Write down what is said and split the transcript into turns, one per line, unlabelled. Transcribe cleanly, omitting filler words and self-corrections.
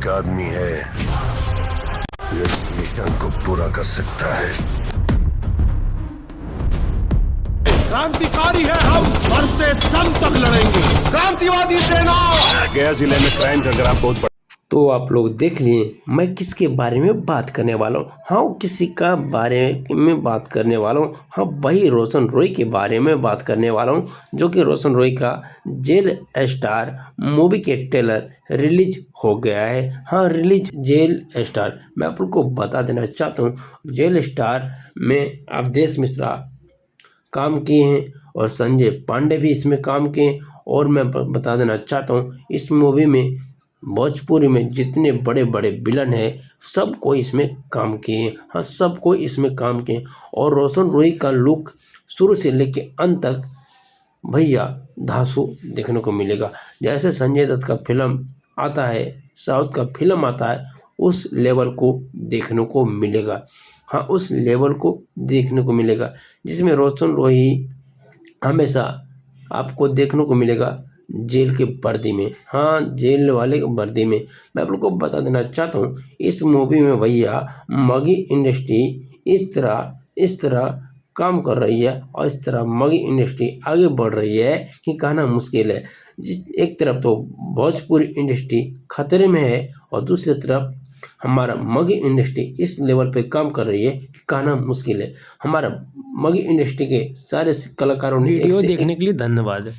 एक आदमी है जो इस मिशन को पूरा कर सकता है।
क्रांतिकारी है हम, मरते दम तक लड़ेंगे। क्रांतिवादी सेना।
गया जिले में क्राइम का ग्राफ बहुत
तो आप लोग देख लिए मैं किसके बारे में बात करने वाला हूँ। हाँ, किसी का बारे में बात करने वाला हूँ। हाँ, वही रोशन रॉय के बारे में बात करने वाला हूँ, जो कि रोशन रॉय का जेल स्टार मूवी के ट्रेलर रिलीज हो गया है। हाँ, रिलीज जेल स्टार मैं आप लोग को बता देना चाहता हूँ। जेल स्टार में अवधेश मिश्रा काम किए हैं और संजय पांडे भी इसमें काम किए हैं। और मैं बता देना चाहता हूँ, इस मूवी में भोजपुरी में जितने बड़े बड़े विलन हैं सबको इसमें काम किए हैं। हाँ, सबको इसमें काम किए। और रोशन रॉय का लुक शुरू से लेके अंत तक भैया धांसू देखने को मिलेगा। जैसे संजय दत्त का फिल्म आता है, साउथ का फिल्म आता है, उस लेवल को देखने को मिलेगा। हाँ, उस लेवल को देखने को मिलेगा जिसमें रोशन रॉय हमेशा आपको देखने को मिलेगा जेल के वर्दी में। हाँ, जेल वाले वर्दी में। मैं आप लोग को बता देना चाहता हूँ, इस मूवी में भैया मगी इंडस्ट्री इस तरह काम कर रही है और इस तरह मगी इंडस्ट्री आगे बढ़ रही है कि कहना मुश्किल है। जिस एक तरफ तो भोजपुरी इंडस्ट्री खतरे में है और दूसरी तरफ हमारा मगी इंडस्ट्री इस लेवल पे काम कर रही है कि कहना मुश्किल है। हमारा मगी इंडस्ट्री के सारे कलाकारों ने
वीडियो देखने के लिए धन्यवाद।